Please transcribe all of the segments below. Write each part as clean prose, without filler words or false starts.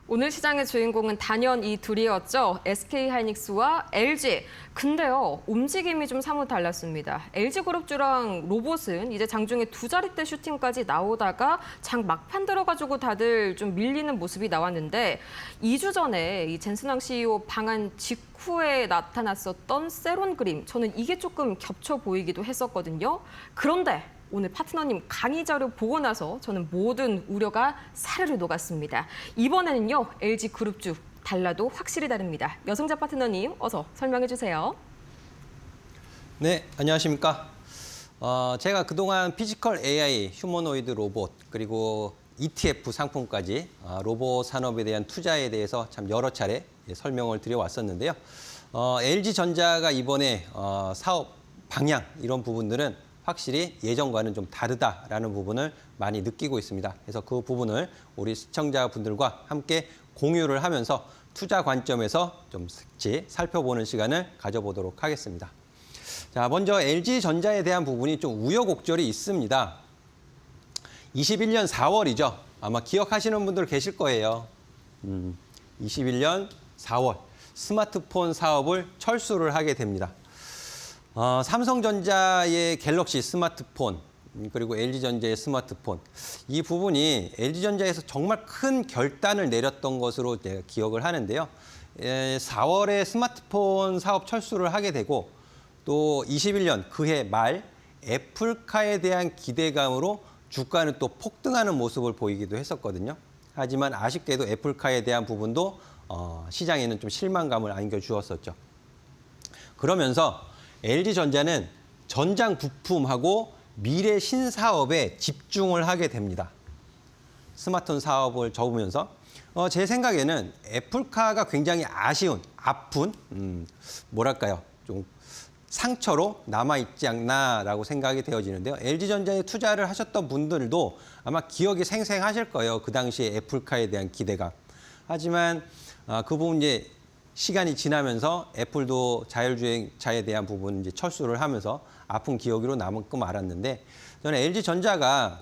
오늘 시장의 주인공은 단연 이 둘이었죠. SK하이닉스와 LG. 근데요, 움직임이 좀 사뭇 달랐습니다. LG그룹주랑 로봇은 이제 장중에 두 자릿대 슈팅까지 나오다가 장 막판 들어가지고 다들 좀 밀리는 모습이 나왔는데 2주 전에 이 젠슨왕 CEO 방한 직후에 나타났었던 세론 그림, 저는 이게 조금 겹쳐 보이기도 했었거든요. 그런데 오늘 파트너님 강의 자료 보고 나서 저는 모든 우려가 사르르 녹았습니다. 이번에는요, LG그룹주 달라도 확실히 다릅니다. 여성자 파트너님 어서 설명해 주세요. 네, 안녕하십니까. 제가 그동안 피지컬 AI, 휴머노이드 로봇, 그리고 ETF 상품까지 로봇 산업에 대한 투자에 대해서 참 여러 차례 설명을 드려왔었는데요. LG전자가 이번에 사업 방향 이런 부분들은 확실히 예전과는 좀 다르다라는 부분을 많이 느끼고 있습니다. 그래서 그 부분을 우리 시청자분들과 함께 공유를 하면서 투자 관점에서 좀 살펴보는 시간을 가져보도록 하겠습니다. 자, 먼저 LG전자에 대한 부분이 좀 우여곡절이 있습니다. 21년 4월이죠. 아마 기억하시는 분들 계실 거예요. 21년 4월 스마트폰 사업을 철수를 하게 됩니다. 삼성전자의 갤럭시 스마트폰, 그리고 LG전자의 스마트폰, 이 부분이 LG전자에서 정말 큰 결단을 내렸던 것으로 제가 기억을 하는데요. 4월에 스마트폰 사업 철수를 하게 되고 또 21년 그해 말 애플카에 대한 기대감으로 주가는 또 폭등하는 모습을 보이기도 했었거든요. 하지만 아쉽게도 애플카에 대한 부분도 시장에는 좀 실망감을 안겨주었었죠. 그러면서 LG전자는 전장 부품하고 미래 신사업에 집중을 하게 됩니다. 스마트폰 사업을 접으면서 제 생각에는 애플카가 굉장히 아쉬운, 아픈, 뭐랄까요, 좀 상처로 남아있지 않나라고 생각이 되어지는데요. LG전자에 투자를 하셨던 분들도 아마 기억이 생생하실 거예요. 그 당시에 애플카에 대한 기대감. 하지만 그 부분 이제 시간이 지나면서 애플도 자율주행차에 대한 부분 이제 철수를 하면서 아픈 기억으로 남고 말았는데, 저는 LG전자가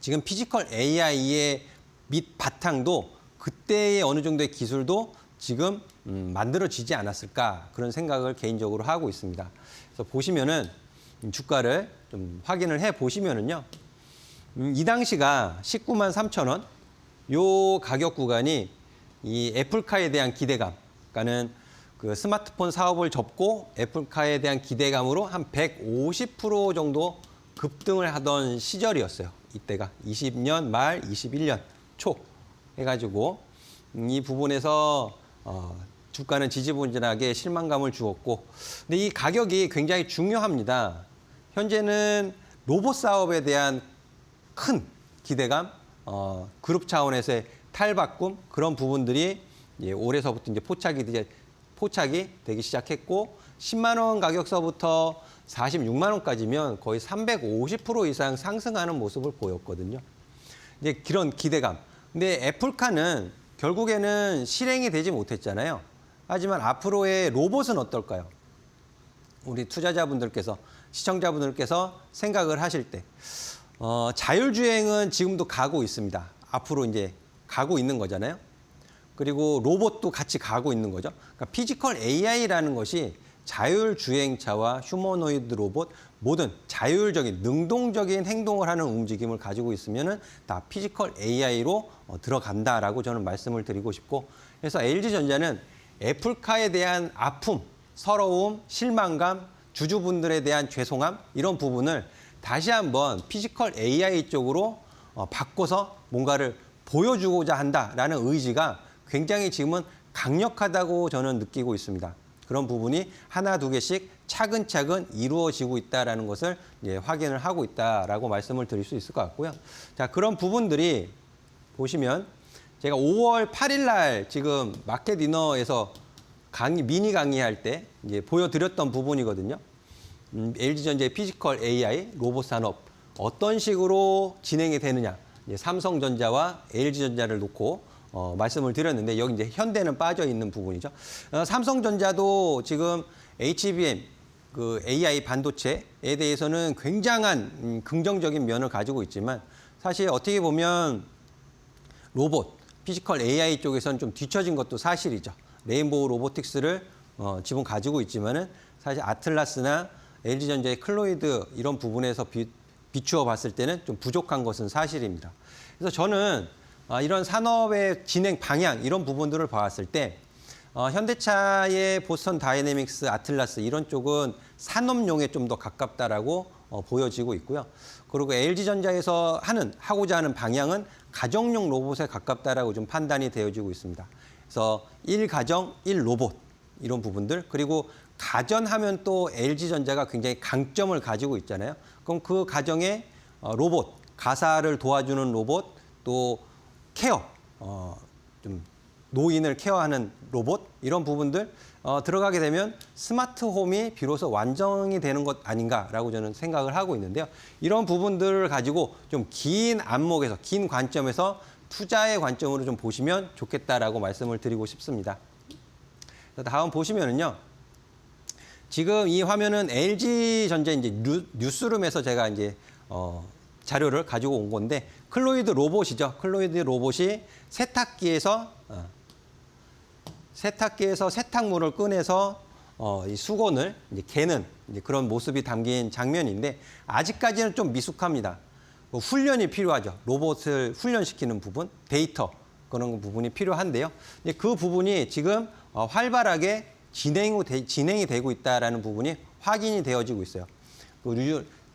지금 피지컬 AI의 밑 바탕도 그때의 어느 정도의 기술도 지금 만들어지지 않았을까, 그런 생각을 개인적으로 하고 있습니다. 그래서 보시면은 주가를 좀 확인을 해 보시면은요, 이 당시가 19만 3천 원, 요 가격 구간이 이 애플카에 대한 기대감, 그러니까는 그 스마트폰 사업을 접고 애플카에 대한 기대감으로 한 150% 정도 급등을 하던 시절이었어요. 이때가 20년 말 21년 초 해가지고 이 부분에서 주가는 지지부진하게 실망감을 주었고, 근데 이 가격이 굉장히 중요합니다. 현재는 로봇 사업에 대한 큰 기대감, 그룹 차원에서의 탈바꿈, 그런 부분들이 올해서부터 이제 포착이 되기 시작했고, 10만 원 가격서부터 46만 원까지면 거의 350% 이상 상승하는 모습을 보였거든요. 이제 그런 기대감. 근데 애플카는 결국에는 실행이 되지 못했잖아요. 하지만 앞으로의 로봇은 어떨까요? 우리 투자자분들께서, 시청자분들께서 생각을 하실 때, 자율주행은 지금도 가고 있습니다. 앞으로 이제 가고 있는 거잖아요. 그리고 로봇도 같이 가고 있는 거죠. 그러니까 피지컬 AI라는 것이 자율주행차와 휴머노이드 로봇, 모든 자율적인, 능동적인 행동을 하는 움직임을 가지고 있으면은 다 피지컬 AI로 들어간다라고 저는 말씀을 드리고 싶고, 그래서 LG전자는 애플카에 대한 아픔, 서러움, 실망감, 주주분들에 대한 죄송함, 이런 부분을 다시 한번 피지컬 AI 쪽으로 바꿔서 뭔가를 보여주고자 한다라는 의지가 굉장히 지금은 강력하다고 저는 느끼고 있습니다. 그런 부분이 하나 두 개씩 차근차근 이루어지고 있다는 것을 확인을 하고 있다라고 말씀을 드릴 수 있을 것 같고요. 자, 그런 부분들이 보시면 제가 5월 8일 날 지금 마켓 이너에서 미니 강의할 때 이제 보여드렸던 부분이거든요. LG전자의 피지컬 AI 로봇 산업 어떤 식으로 진행이 되느냐. 삼성전자와 LG전자를 놓고 말씀을 드렸는데, 여기 이제 현대는 빠져 있는 부분이죠. 삼성전자도 지금 HBM 그 AI 반도체에 대해서는 굉장한 긍정적인 면을 가지고 있지만, 사실 어떻게 보면 로봇, 피지컬 AI 쪽에서는 좀 뒤처진 것도 사실이죠. 레인보우 로보틱스를 지금 가지고 있지만은 사실 아틀라스나 LG전자의 클로이드 이런 부분에서 비추어 봤을 때는 좀 부족한 것은 사실입니다. 그래서 저는 이런 산업의 진행 방향 이런 부분들을 봤을 때 현대차의 보스턴 다이내믹스, 아틀라스 이런 쪽은 산업용에 좀 더 가깝다라고 보여지고 있고요. 그리고 LG전자에서 하고자 하는 방향은 가정용 로봇에 가깝다라고 좀 판단이 되어지고 있습니다. 그래서 1가정, 1로봇 이런 부분들 그리고 가전하면 또 LG전자가 굉장히 강점을 가지고 있잖아요. 그럼 그 가정에 로봇, 가사를 도와주는 로봇, 또 케어, 좀 노인을 케어하는 로봇 이런 부분들 들어가게 되면 스마트 홈이 비로소 완성이 되는 것 아닌가라고 저는 생각을 하고 있는데요. 이런 부분들을 가지고 좀 긴 안목에서, 긴 관점에서 투자의 관점으로 좀 보시면 좋겠다라고 말씀을 드리고 싶습니다. 다음 보시면은요. 지금 이 화면은 LG전자 이제 뉴스룸에서 제가 이제 자료를 가지고 온 건데 클로이드 로봇이죠. 클로이드 로봇이 세탁기에서 세탁물을 꺼내서 이 수건을 이제 개는 이제 그런 모습이 담긴 장면인데 아직까지는 좀 미숙합니다. 훈련이 필요하죠. 로봇을 훈련시키는 부분, 데이터 그런 부분이 필요한데요. 그 부분이 지금 활발하게 진행이 되고 있다라는 부분이 확인이 되어지고 있어요.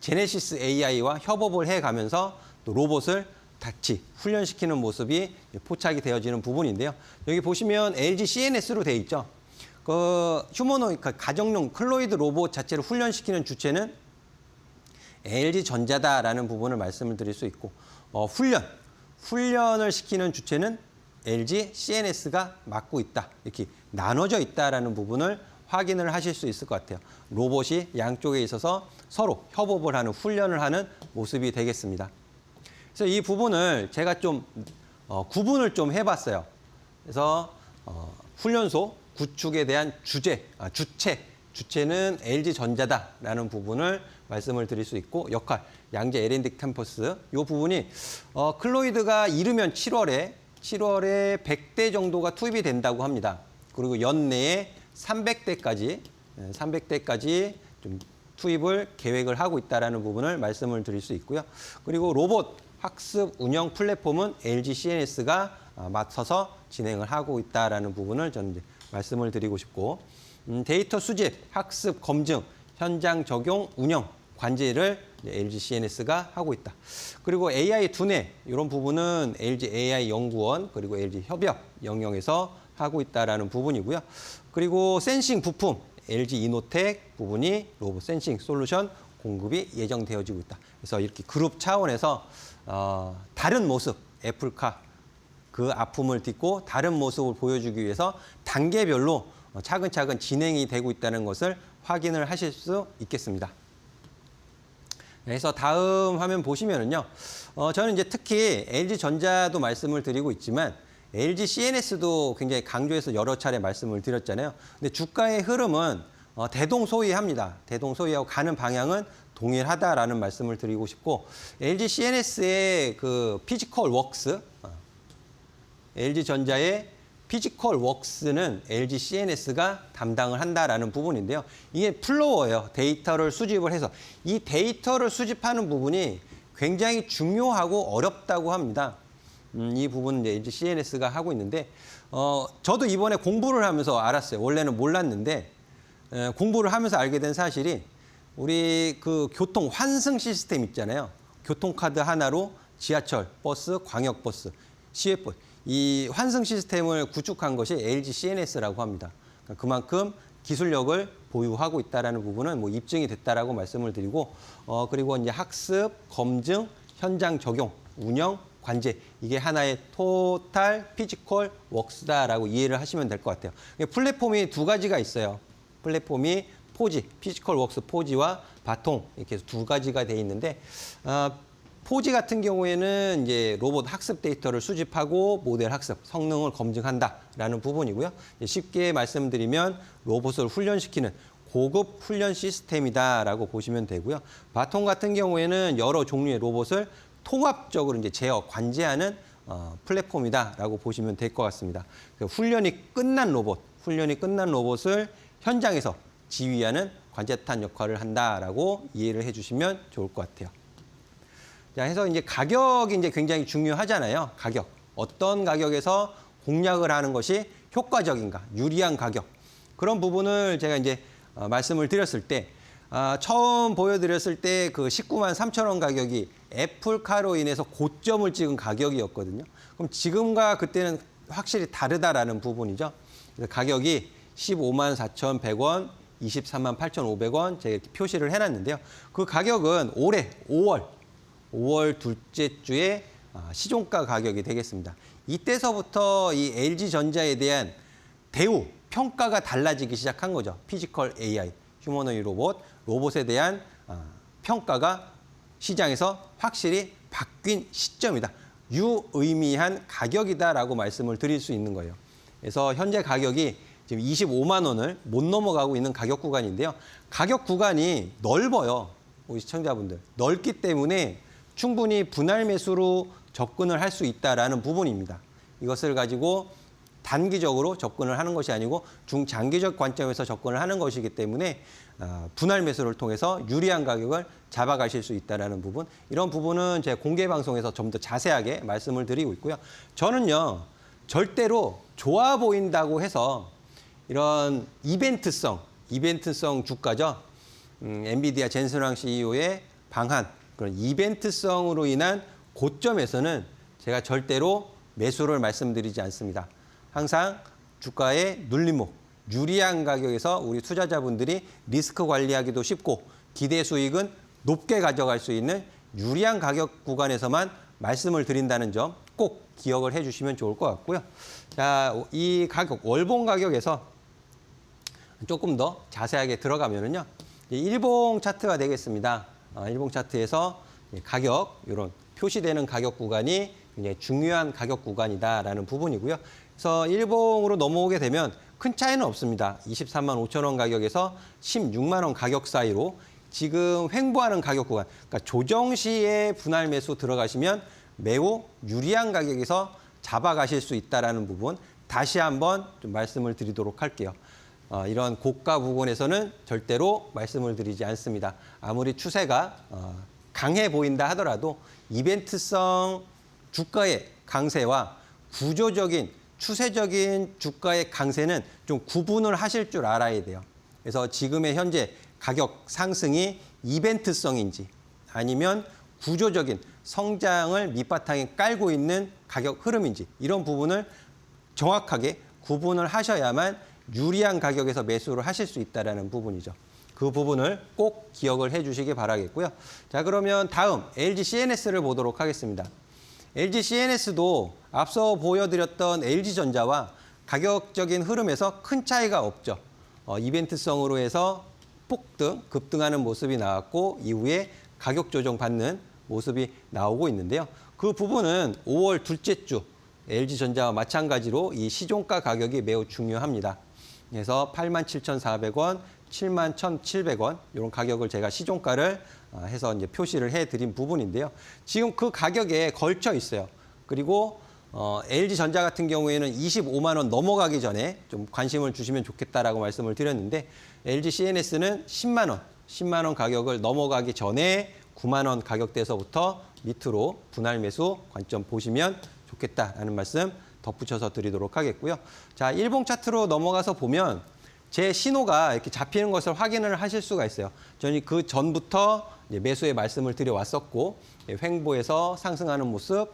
제네시스 AI와 협업을 해가면서 또 로봇을 같이 훈련시키는 모습이 포착이 되어지는 부분인데요. 여기 보시면 LG CNS로 되어 있죠. 휴머노이드 가정용 클로이드 로봇 자체를 훈련시키는 주체는 LG전자다라는 부분을 말씀을 드릴 수 있고 훈련을 시키는 주체는 LG CNS가 맡고 있다. 이렇게 나눠져 있다라는 부분을 확인을 하실 수 있을 것 같아요. 로봇이 양쪽에 있어서 서로 협업을 하는 훈련을 하는 모습이 되겠습니다. 그래서 이 부분을 제가 좀 구분을 좀 해봤어요. 그래서 훈련소 구축에 대한 주체는 LG전자다라는 부분을 말씀을 드릴 수 있고 역할, 양재 L&D 캠퍼스 이 부분이 클로이드가 이르면 7월에 100대 정도가 투입이 된다고 합니다. 그리고 연내에 300대까지 좀 투입을 계획을 하고 있다라는 부분을 말씀을 드릴 수 있고요. 그리고 로봇 학습 운영 플랫폼은 LG CNS가 맡아서 진행을 하고 있다라는 부분을 저는 이제 말씀을 드리고 싶고 데이터 수집, 학습, 검증, 현장 적용, 운영, 관제를 LG CNS가 하고 있다. 그리고 AI 두뇌 이런 부분은 LG AI 연구원 그리고 LG 협업 영역에서 하고 있다라는 부분이고요. 그리고 센싱 부품 LG 이노텍 부분이 로봇 센싱 솔루션 공급이 예정되어지고 있다. 그래서 이렇게 그룹 차원에서 다른 모습 애플카 그 아픔을 딛고 다른 모습을 보여주기 위해서 단계별로 차근차근 진행이 되고 있다는 것을 확인을 하실 수 있겠습니다. 그래서 다음 화면 보시면은요. 저는 이제 특히 LG전자도 말씀을 드리고 있지만 LG CNS도 굉장히 강조해서 여러 차례 말씀을 드렸잖아요. 근데 주가의 흐름은 대동소이합니다. 대동소이하고 가는 방향은 동일하다라는 말씀을 드리고 싶고 LG CNS의 그 피지컬 웍스, LG전자의 피지컬 웍스는 LG CNS가 담당을 한다라는 부분인데요. 이게 플로어예요. 데이터를 수집을 해서. 이 데이터를 수집하는 부분이 굉장히 중요하고 어렵다고 합니다. 이 부분은 이제 LG CNS가 하고 있는데 저도 이번에 공부를 하면서 알았어요. 원래는 몰랐는데 공부를 하면서 알게 된 사실이 우리 그 교통 환승 시스템 있잖아요. 교통카드 하나로 지하철, 버스, 광역버스, 시외버스 이 환승 시스템을 구축한 것이 LG CNS라고 합니다. 그만큼 기술력을 보유하고 있다라는 부분은 뭐 입증이 됐다라고 말씀을 드리고 그리고 이제 학습, 검증, 현장 적용, 운영, 관제 이게 하나의 토탈 피지컬 웍스다라고 이해를 하시면 될 것 같아요. 플랫폼이 두 가지가 있어요. 플랫폼이 포지, 피지컬 웍스 포지와 바통 이렇게 해서 두 가지가 돼 있는데 포지 같은 경우에는 이제 로봇 학습 데이터를 수집하고 모델 학습, 성능을 검증한다라는 부분이고요. 쉽게 말씀드리면 로봇을 훈련시키는 고급 훈련 시스템이다라고 보시면 되고요. 바통 같은 경우에는 여러 종류의 로봇을 통합적으로 이제 제어, 관제하는 플랫폼이다라고 보시면 될 것 같습니다. 훈련이 끝난 로봇을 현장에서 지휘하는 관제탄 역할을 한다라고 이해를 해주시면 좋을 것 같아요. 자, 해서 이제 가격이 이제 굉장히 중요하잖아요. 가격. 어떤 가격에서 공략을 하는 것이 효과적인가, 유리한 가격. 그런 부분을 제가 이제 말씀을 드렸을 때, 처음 보여드렸을 때 그 19만 3천 원 가격이 애플카로 인해서 고점을 찍은 가격이었거든요. 그럼 지금과 그때는 확실히 다르다라는 부분이죠. 그래서 가격이 15만 4,100원, 23만 8,500원 제가 이렇게 표시를 해놨는데요. 그 가격은 올해 5월 둘째 주에 시종가 가격이 되겠습니다. 이때서부터 이 LG전자에 대한 대우, 평가가 달라지기 시작한 거죠. 피지컬 AI, 휴머노id 로봇에 대한 평가가 시장에서 확실히 바뀐 시점이다. 유의미한 가격이다라고 말씀을 드릴 수 있는 거예요. 그래서 현재 가격이 지금 25만 원을 못 넘어가고 있는 가격 구간인데요. 가격 구간이 넓어요. 우리 시청자분들. 넓기 때문에 충분히 분할 매수로 접근을 할 수 있다라는 부분입니다. 이것을 가지고 단기적으로 접근을 하는 것이 아니고 중장기적 관점에서 접근을 하는 것이기 때문에 분할 매수를 통해서 유리한 가격을 잡아가실 수 있다는 부분. 이런 부분은 제 공개 방송에서 좀 더 자세하게 말씀을 드리고 있고요. 저는요. 절대로 좋아 보인다고 해서 이런 이벤트성 주가죠. 엔비디아 젠슨왕 CEO의 방한, 그런 이벤트성으로 인한 고점에서는 제가 절대로 매수를 말씀드리지 않습니다. 항상 주가의 눌림목, 유리한 가격에서 우리 투자자분들이 리스크 관리하기도 쉽고 기대 수익은 높게 가져갈 수 있는 유리한 가격 구간에서만 말씀을 드린다는 점 꼭 기억을 해주시면 좋을 것 같고요. 자, 이 가격, 월봉 가격에서 조금 더 자세하게 들어가면은요, 일봉 차트가 되겠습니다. 일봉 차트에서 가격, 이런 표시되는 가격 구간이 굉장히 중요한 가격 구간이다라는 부분이고요. 그래서 일봉으로 넘어오게 되면 큰 차이는 없습니다. 23만 5천 원 가격에서 16만 원 가격 사이로 지금 횡보하는 가격 구간, 그러니까 조정 시에 분할 매수 들어가시면 매우 유리한 가격에서 잡아가실 수 있다는 부분 다시 한번 좀 말씀을 드리도록 할게요. 이런 고가 부분에서는 절대로 말씀을 드리지 않습니다. 아무리 추세가 강해 보인다 하더라도 이벤트성 주가의 강세와 구조적인 추세적인 주가의 강세는 좀 구분을 하실 줄 알아야 돼요. 그래서 지금의 현재 가격 상승이 이벤트성인지 아니면 구조적인 성장을 밑바탕에 깔고 있는 가격 흐름인지 이런 부분을 정확하게 구분을 하셔야만 유리한 가격에서 매수를 하실 수 있다는 부분이죠. 그 부분을 꼭 기억을 해주시기 바라겠고요. 자, 그러면 다음 LG CNS를 보도록 하겠습니다. LG CNS도 앞서 보여드렸던 LG전자와 가격적인 흐름에서 큰 차이가 없죠. 이벤트성으로 해서 폭등, 급등하는 모습이 나왔고 이후에 가격 조정 받는 모습이 나오고 있는데요. 그 부분은 5월 둘째 주 LG전자와 마찬가지로 이 시종가 가격이 매우 중요합니다. 그래서 87,400원, 71,700원 이런 가격을 제가 시종가를 해서 이제 표시를 해드린 부분인데요. 지금 그 가격에 걸쳐 있어요. 그리고 LG전자 같은 경우에는 25만 원 넘어가기 전에 좀 관심을 주시면 좋겠다라고 말씀을 드렸는데 LG CNS는 10만 원 가격을 넘어가기 전에 9만 원 가격대에서부터 밑으로 분할 매수 관점 보시면 좋겠다라는 말씀 덧붙여서 드리도록 하겠고요. 자, 일봉 차트로 넘어가서 보면 제 신호가 이렇게 잡히는 것을 확인을 하실 수가 있어요. 저는 그 전부터 매수의 말씀을 드려왔었고 횡보해서 상승하는 모습,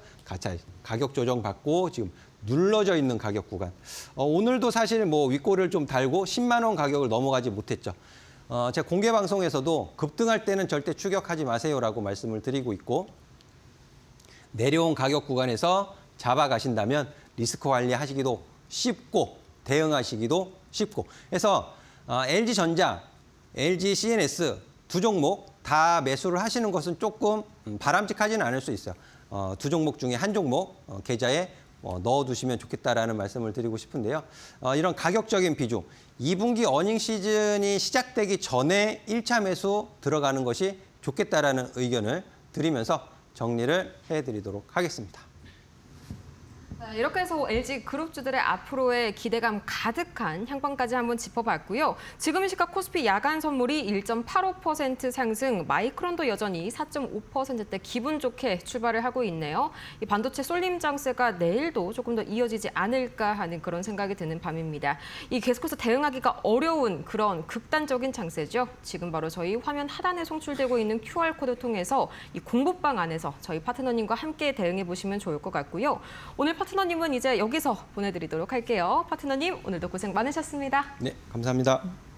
가격 조정 받고 지금 눌러져 있는 가격 구간. 오늘도 사실 뭐 윗골을 좀 달고 10만 원 가격을 넘어가지 못했죠. 제가 공개 방송에서도 급등할 때는 절대 추격하지 마세요라고 말씀을 드리고 있고 내려온 가격 구간에서 잡아가신다면 리스크 관리하시기도 쉽고 대응하시기도 쉽고 그래서 LG전자, LG CNS 두 종목 다 매수를 하시는 것은 조금 바람직하지는 않을 수 있어요. 두 종목 중에 한 종목 계좌에 넣어두시면 좋겠다라는 말씀을 드리고 싶은데요. 이런 가격적인 비중, 2분기 어닝 시즌이 시작되기 전에 1차 매수 들어가는 것이 좋겠다라는 의견을 드리면서 정리를 해드리도록 하겠습니다. 네, 이렇게 해서 LG 그룹주들의 앞으로의 기대감 가득한 향방까지 한번 짚어봤고요. 지금 이 시각 코스피 야간 선물이 1.85% 상승, 마이크론도 여전히 4.5%대 기분 좋게 출발을 하고 있네요. 이 반도체 쏠림 장세가 내일도 조금 더 이어지지 않을까 하는 그런 생각이 드는 밤입니다. 이 계속해서 대응하기가 어려운 그런 극단적인 장세죠. 지금 바로 저희 화면 하단에 송출되고 있는 QR코드 통해서 이 공부방 안에서 저희 파트너님과 함께 대응해 보시면 좋을 것 같고요. 오늘 파트너님은 이제 여기서 보내드리도록 할게요. 파트너님, 오늘도 고생 많으셨습니다. 네, 감사합니다.